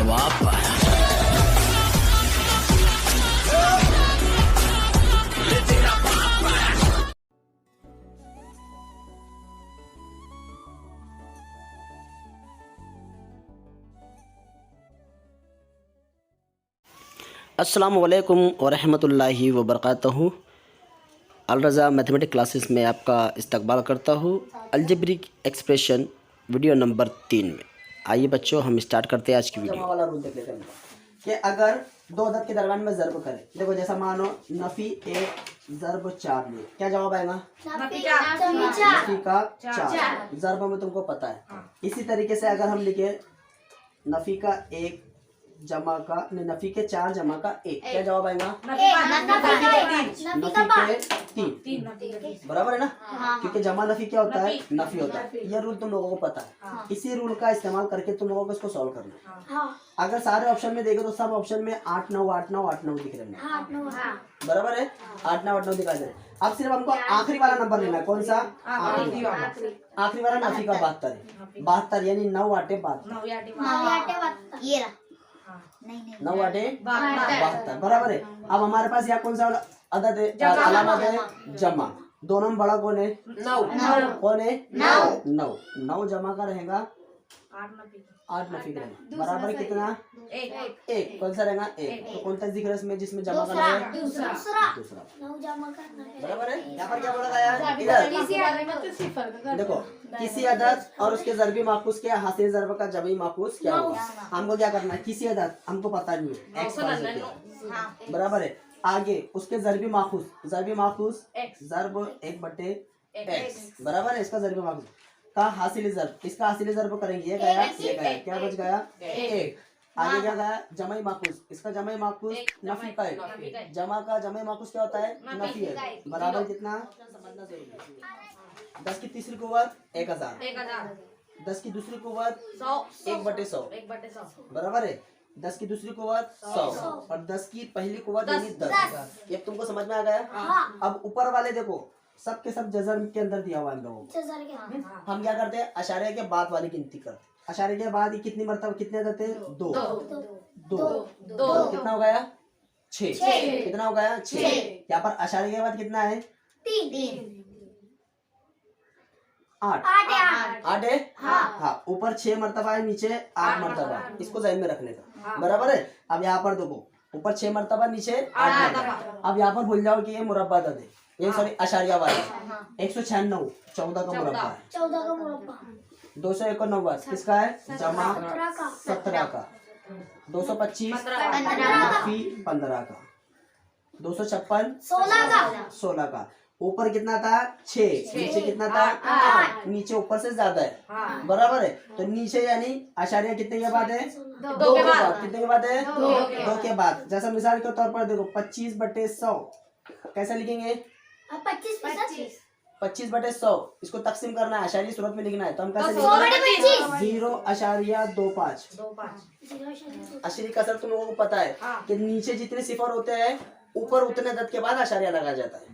जवाब पाया। अस्सलामु अलैकुम वरहमतुल्लाहि वबरकातुहू। अलरज़ा मैथमेटिक्स क्लासेस में आपका इस्तकबाल करता हूँ। अलजेब्रिक एक्सप्रेशन वीडियो नंबर 3 में। आइए बच्चों, हम स्टार्ट करते हैं आज की वीडियो। जमा वाला रूल देख लेते हैं कि अगर दो अदद के दरमियान में ज़र्ब करें। देखो जैसा मानो नफ़ी 1 ज़र्ब 4 ले, क्या जवाब आएगा? नफ़ी का 4। ज़र्ब में तुमको पता है। इसी तरीके से अगर हम लिखे नफ़ी का 1 जमा का नफ़ी के 4 जमा का 1, क्या जवाब आएगा? नफ़ी के 3। बराबर है ना? क्योंकि जमा नफ़ी क्या होता है? नफ़ी होता है। यह रूल तुम लोगों को पता है। इसी रूल का इस्तेमाल करके तुम लोगों को इसको सॉल्व करना है। अगर सारे ऑप्शन में देखो तो सब ऑप्शन में 8 9 8 9 8 9 दिख रहे हैं। बराबर है? 8 9 8 9 दिखाई दे रहे हैं। अब सिर्फ हमको आखिरी वाला नंबर लेना है। कौन सा? आखिरी वाला नफ़ी का 72 है। 72 यानी 9 8 72। ये रहा। 9 8 72 बराबर है। अब हमारे पास यहाँ कौन सा अदद है? अलामत है जमा। दोनों में बड़ा कौन है? 9। कौन है? 9। 9 जमा का रहेगा 8 नफ़ी का रहेगा। बराबर कितना? 1। कौन सा रहेगा? 1। तो कौन सा दिख रहा है इसमें जिसमें जमा करना है? दूसरा। बराबर है। यहाँ पर क्या बोला गया? इधर देखो, किसी अदद और उसके ज़रबी माखूस के हासिल ज़रब का जमी माखूस क्या होगा? हमको क्या करना है? किसी अदद हमको पता नहीं है, x बराबर है। आगे उसके ज़रबी माखूस ज़रब 1/x बराबर है। इसका ज़रबी माखूस का हासिल ज़रब, इसका हासिल ज़रब करेंगे। ये गया, क्या बच गया? 1। आगे क्या गया? जमाई माखूस, इसका जमाई माखूस नफ़ी का है। जमा का जमाई माखूस क्या होता है? नफ़ी है। बराबर कितना? समझना जरूरी है। 10 की तीसरी कुव्वत 1000। 10 की दूसरी कुव्वत 1/100 बराबर है। 10 की दूसरी कुव्वत 100 और 10 की पहली कुव्वत यानी 10। ये तुमको समझ में आ गया? अब ऊपर वाले देखो, सब के सब जज़र के अंदर दिया हुआ है हम लोगों को। हम क्या करते हैं? अशारे के बाद वाली गिनती करते हैं। अशारे के बाद कितनी मरतबा कितने देते हैं? 2। कितना हो गया? 6। कितना हो गया? 6। यहाँ पर अशारे के बाद कितना है? 3। 8 है। हाँ, ऊपर 6 मरतबा है, नीचे 8 मरतबा। इसको ज़हन में रखने का। बराबर है। अब यहाँ पर देखो, ऊपर 6 मरतबा, नीचे 8 मरतबा। अब यहाँ पर भूल जाओ कि ये मुरब्बा अदद है, ये सॉरी अशारिया वाला। 196 14 का मुरब्बा है। 289 किसका है? जमा 17 का। 225 नफ़ी 15 का। 256 16 का। ऊपर कितना था? 6। नीचे कितना था? 8। नीचे ऊपर से ज्यादा है। बराबर है। तो नीचे यानी अशारिया कितने के बाद है? 2 के बाद। कितने के बाद है? 2 के बाद। जैसा मिसाल के तौर पर देखो, 25/100 कैसे लिखेंगे? 25/100 इसको तकसीम करना है, अशारी सूरत में लिखना है। तो हम कैसे लिखेंगे? 0.25। अशरी कसर तुम लोगों को पता है कि नीचे जितने सिफर होते हैं ऊपर उतने अदद के बाद अशारिया लगा जाता है।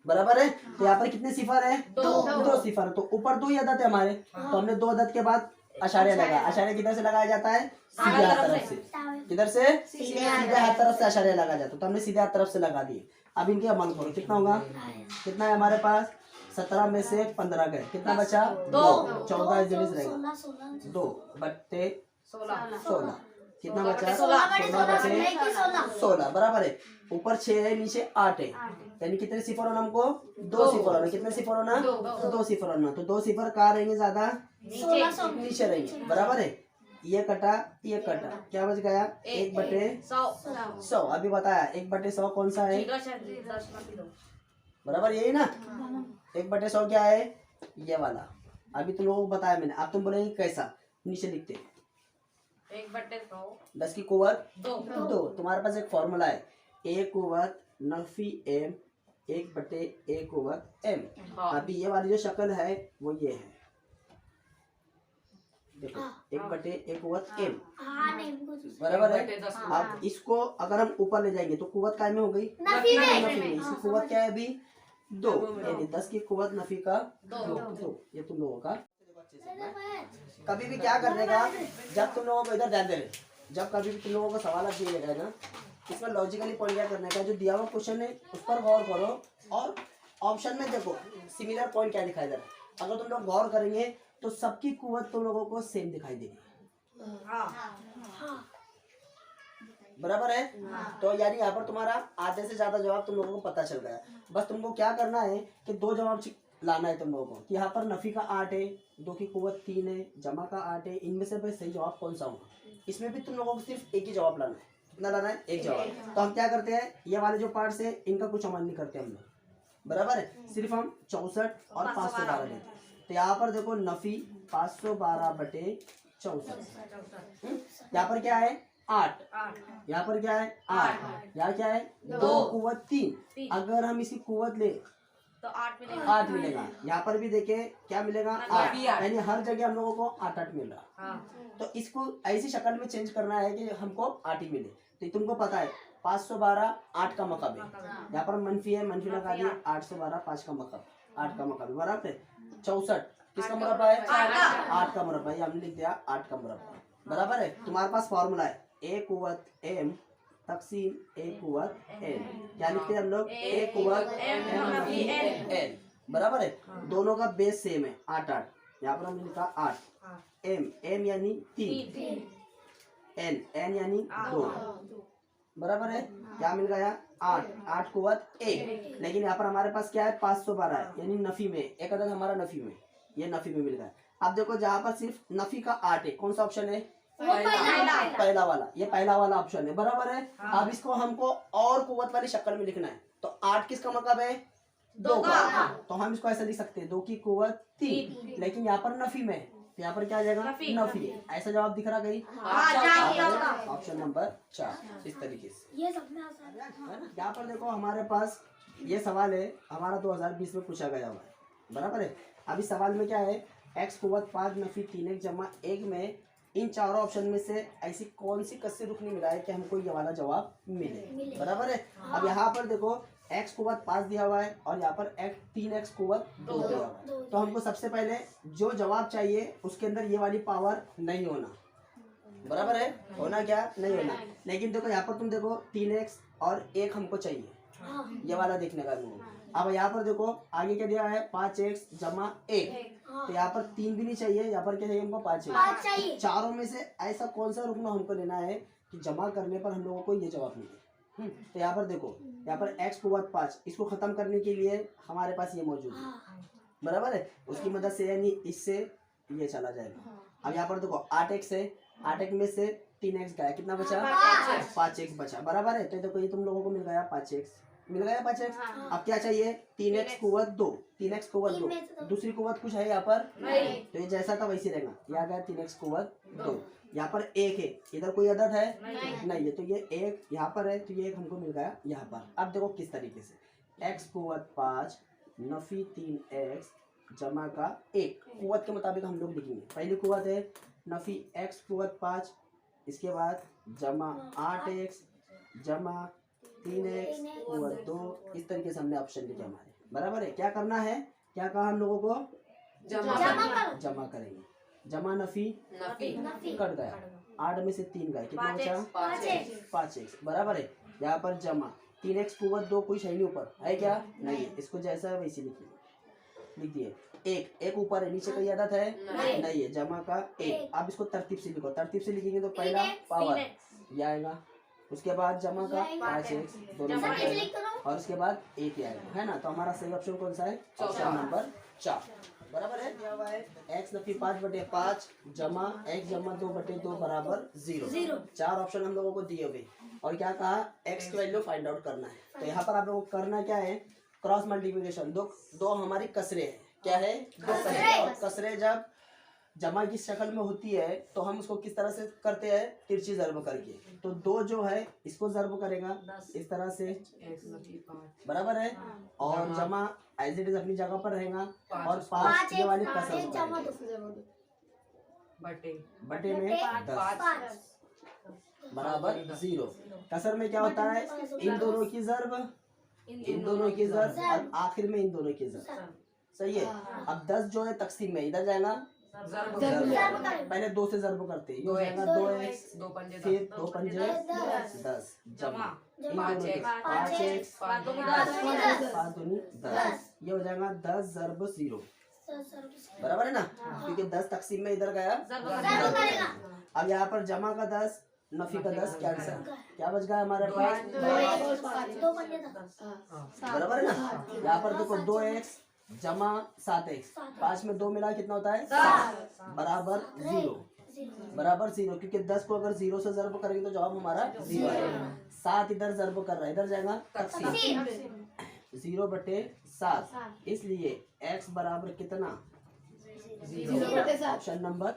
बराबर है। तो यहाँ पर कितने सिफर है? 2 सिफर। तो ऊपर 2 ही अदद है हमारे, तो हमने 2 अदद के बाद अशारिया लगा। अशारिया किधर से लगाया जाता है? सीधे हाथ तरफ से। किधर से? सीधे हाथ तरफ से अशारिया लगा जाता है। तो हमने सीधे हाथ तरफ से लगा दिए। अब इनके अमल करो, कितना होगा? कितना है हमारे पास? 17 में से 15 गए, कितना बचा? 2। 14 रहेगा। 2/16 कितना बचा? 16 बराबर है। ऊपर 6 है, नीचे 8 है, यानी कितने सिफर होना हमको? 2 सिफर होना। कितने सिफर होना? 2 सिफर होना। तो 2 सिफर कहाँ रहेंगे? ज्यादा नीचे रहेंगे। बराबर है। ये कटा, क्या बच गया? 1/100। अभी बताया 1/100 कौन सा है? बराबर यही ना? 1/100 क्या है? ये वाला। अभी तुम लोगों को बताया मैंने। अब तुम बोलेंगे कैसा? नीचे लिखते 10 की कुव्वत 2। तुम्हारे पास एक फॉर्मूला है, A कुव्वत नफ़ी M 1/A कुव्वत M। अभी ये वाली जो शक्ल है वो ये है, देखो 1/A कुव्वत M बराबर है। अब इसको अगर हम ऊपर ले जाएंगे तो कुव्वत काय में हो गई? नफ़ी में। इसकी कुव्वत क्या है अभी? 2, यानी 10 की कुव्वत नफ़ी का 2। ये तुम लोगों का कभी भी क्या करने का, जब तुम लोगों को इधर ध्यान दे रहे जब कभी भी तुम लोगों को सवाल दिया जाएगा ना, इसमें लॉजिकली पॉइंट क्या करने का, जो दिया हुआ क्वेश्चन है उस पर गौर करो और ऑप्शन में देखो सिमिलर पॉइंट क्या दिखाई दे रहा है। अगर तुम लोग गौर करेंगे तो सबकी कुव्वत तुम लोगों को सेम दिखाई देगी, बराबर है। तो यानी यहाँ पर तुम्हारा आधे से ज्यादा जवाब तुम लोगों को पता चल गया। बस तुमको क्या करना है कि 2 जवाब लाना है तुम लोगों को, कि यहाँ पर नफी का 8 है, 2 की कुव्वत 3 है, जमा का 8 है, इनमें से भाई सही जवाब कौन सा होगा। इसमें भी तुम लोगों को सिर्फ एक ही जवाब लाना है। कितना लाना है? एक जवाब। तो हम क्या करते हैं, ये वाले जो पार्ट्स है इनका कुछ अमल नहीं करते हम लोग, बराबर है। सिर्फ हम 64 और 512 लेते हैं। तो यहाँ पर देखो नफी 512/64, यहाँ पर क्या है 8, यहाँ पर क्या है 8, यहाँ क्या है 2 कुव्वत 3। अगर हम इसकी कुव्वत ले तो 8 मिलेगा। 8 मिलेगा। यहाँ पर भी देखे क्या मिलेगा 8, यानी हर जगह हम लोगों को 8 मिल रहा। तो इसको ऐसी शक्ल में चेंज करना है कि हमको 8 ही मिले। तो तुमको पता है 512 8 का मकब है, यहाँ पर मनफी है, मनफी लगा दिए, 812 5 का मकब, 8 का मकब बराबर है। 64 किसका मुरब्बा है? 8 का मुरब्बा, ये हमने लिख दिया 8 का मुरब्बा, बराबर है। तुम्हारे पास फॉर्मूला है a कुव्वत m तकसीम a कुव्वत n, क्या लिखते हैं हम लोग? a कुव्वत n, बराबर है। दोनों का बेस सेम है 8 8, यहाँ पर हमने लिखा 8, m यानी 3, n यानी 2, बराबर है। क्या मिल गया 8 कुव्वत 1। लेकिन यहाँ पर हमारे पास क्या है 512 है, यानी नफी में एक अदद हमारा नफी में, ये नफी में मिल गया। अब देखो जहाँ पर सिर्फ नफी का 8 है, कौन सा ऑप्शन है? पहला वाला, ये पहला वाला ऑप्शन है, बराबर है। अब इसको हमको और कुव्वत वाली शक्ल में लिखना है। तो 8 किसका मतलब है? 2 का। तो हम इसको ऐसा लिख सकते हैं 2 की कुव्वत 3, लेकिन यहाँ पर नफी में, तो यहाँ पर क्या आ जाएगा? नफी। ऐसा जवाब दिख रहा कहीं? ऑप्शन नंबर 4 इस तरीके से। ये सबसे आसान है। यहाँ पर देखो हमारे पास ये सवाल है, हमारा 2020 में पूछा गया हुआ है, बराबर है। अब इस सवाल में क्या है, x कुव्वत 5 नफी 3x जमा 1 में इन चारों ऑप्शन में से ऐसी कौन सी कस्से रुकनी मिला है कि हमको ये वाला जवाब मिले, बराबर है। अब यहाँ पर देखो x कुव्वत 5 दिया हुआ है और यहाँ पर 3x कुव्वत 2 दिया हुआ है। तो हमको सबसे पहले जो जवाब चाहिए उसके अंदर ये वाली पावर नहीं होना, बराबर है। होना क्या? नहीं होना। लेकिन देखो यहाँ पर तुम देखो 3x और 1 हमको चाहिए, ये वाला देखने का हमको। अब यहाँ पर देखो आगे क्या दिया है 5x जमा 1, तो यहाँ पर 3 भी नहीं चाहिए, यहाँ पर क्या चाहिए हमको 5 चाहिए। चारों में से ऐसा कौन सा रुकना हमको लेना है कि जमा करने पर हम लोगों को ये जवाब मिले। तो यहाँ पर देखो, यहाँ पर x कुव्वत 5, इसको खत्म करने के लिए हमारे पास ये मौजूद है, बराबर है। उसकी मदद से यानी इससे ये चला जाएगा। अब यहाँ पर देखो 8x है, 8x में से 3x गया, कितना बचा? 5x बचा, बराबर है। तो देखो ये तुम लोगों को मिल गया 5x, मिल गया 5x। अब क्या चाहिए? 3x कुव्वत 2, 3x कुव्वत 2, दूसरी कुव्वत कुछ है यहाँ पर? तो ये जैसा था वैसे रहेगा। यहाँ गया 3x कुव्वत 2, यहाँ पर 1 है, इधर कोई अदद है? नहीं है, तो ये 1 यहाँ पर है, तो ये 1 हमको मिल गया यहाँ पर। अब देखो किस तरीके से, x कुव्वत 5 नफी 3x जमा का 1, कुव्वत के मुताबिक हम लोग लिखेंगे। पहली कुव्वत है नफी x कुव्वत 5, इसके बाद जमा 8x जमा 3x कुव्वत 2, इस तरीके से हमने ऑप्शन लिखे हमारे, बराबर है। क्या करना है? क्या कहा हम लोगों को? जमा करेंगे। जमा नफी कट गया, 8 में से 3 गए, कितना बचा? 5x, बराबर है। यहाँ पर जमा 3x कुव्वत 2, कोई शैली ऊपर है क्या? नहीं है, इसको जैसा है वैसे लिख दिए। एक ऊपर है, नीचे कोई आदत है? नहीं है, जमा का 1। अब इसको तरतीब से लिखो, तरतीब से लिखेंगे तो पहला पावर ये आएगा, उसके बाद जमा का 5x दोनों और उसके बाद 1 आएगा, है ना। तो हमारा सही ऑप्शन कौन सा है? ऑप्शन नंबर 4, बराबर है। दिया हुआ है x नफी 5/5 जमा x जमा 2/2 बराबर 0। 4 ऑप्शन हम लोगों को दिए हुए और क्या कहा? x की वैल्यू फाइंड आउट करना है। तो यहाँ पर आप लोगों को करना क्या है? Cross multiplication. दो हमारी कसरे हैं, क्या है? 2 कसरे। और कसरे जब जमा की शक्ल में होती है तो हम उसको किस तरह से करते हैं? तिरछी ज़र्ब करके। तो 2 जो है इसको ज़र्ब करेगा इस तरह से, बराबर है। और जमा एज इट इज अपनी जगह पर रहेगा और 5 ये वाली कसर बटे में 10 बराबर 0। कसर में क्या होता है? इन दोनों की ज़र्ब, इन दोनों की ज़र्ब और आखिर में इन दोनों की ज़र्ब, सही है। अब 10 जो है तकसीम में इधर जाएगा पहले 2 से जर्ब करते हैं, ये हो जाएगा 2x, फिर 2 पंजे 10 जमा इन दोनों के 5x 5 दूनी 10, ये हो जाएगा 10 ज़रब 0, बराबर है ना, क्योंकि 10 तकसीम में इधर गया। अब यहाँ पर जमा का 10 नफी का 10 कैंसिल, क्या बच गया हमारे पास, बराबर है ना। यहाँ पर देखो 2x जमा 7x, 5 में 2 मिला कितना होता है 7, बराबर 0, क्योंकि 10 को अगर 0 से जर्ब करेंगे तो जवाब हमारा 0 आएगा। 7 इधर जर्ब कर रहा है, इधर जाएगा तकसीम 0/7, इसलिए x बराबर कितना 0। ऑप्शन नंबर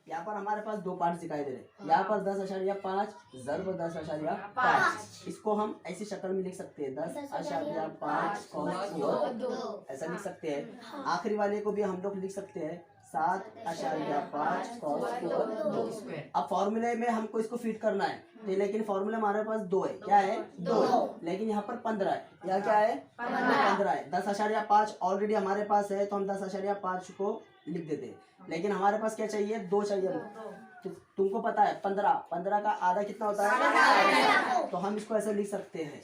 यहाँ पर हमारे पास 2 पार्ट दिखाई दे रहे हैं। यहाँ पर 10.5 ज़रब 10.5, इसको हम ऐसी शक्ल में लिख सकते हैं 10.5 cos, ऐसा लिख सकते हैं। आखिरी वाले को भी हम लोग लिख सकते हैं 7.5 cos। अब फॉर्मूले में हमको इसको फिट करना है, तो लेकिन फॉर्मूला हमारे पास 2 है, क्या है 2, लेकिन यहाँ पर 15 है, यहाँ क्या है 15 है। 10.5 ऑलरेडी हमारे पास है, तो हम 10.5 को लिख देते हैं, लेकिन हमारे पास क्या चाहिए 2 चाहिए। तो तुमको पता है 15 का आधा कितना होता है, तो हम इसको ऐसे लिख सकते हैं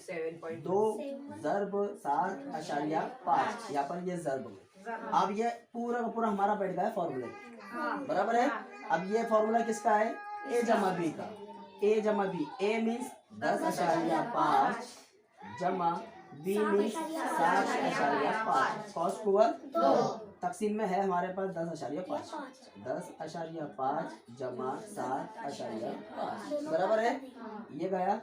2 ज़रब 7.5, यहाँ पर ये ज़रब। अब ये पूरा का पूरा हमारा बैठ गया फॉर्मूला, बराबर है। अब ये फॉर्मूला किसका है, a जमा b का, a जमा b, a मीन्स 10.5 जमा b मीन्स 7.5, कॉस कुवर 2, तकसीम में है हमारे पास 10.5 जमा 7.5, बराबर है। ये गया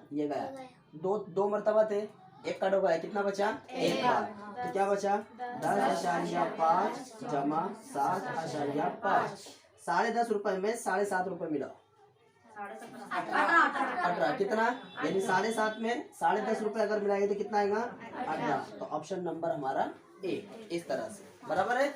दो मरतबा थे, एक कट हो गया, कितना बचा एक बार, तो क्या बचा 10.5 जमा 7.5, 10.5 रुपए में 7.5 रुपए मिला 18, कितना यानी 7.5 में 10.5 रुपए अगर मिलाएंगे तो कितना आएगा 18, तो ऑप्शन नंबर हमारा ए, इस तरह से, बराबर है।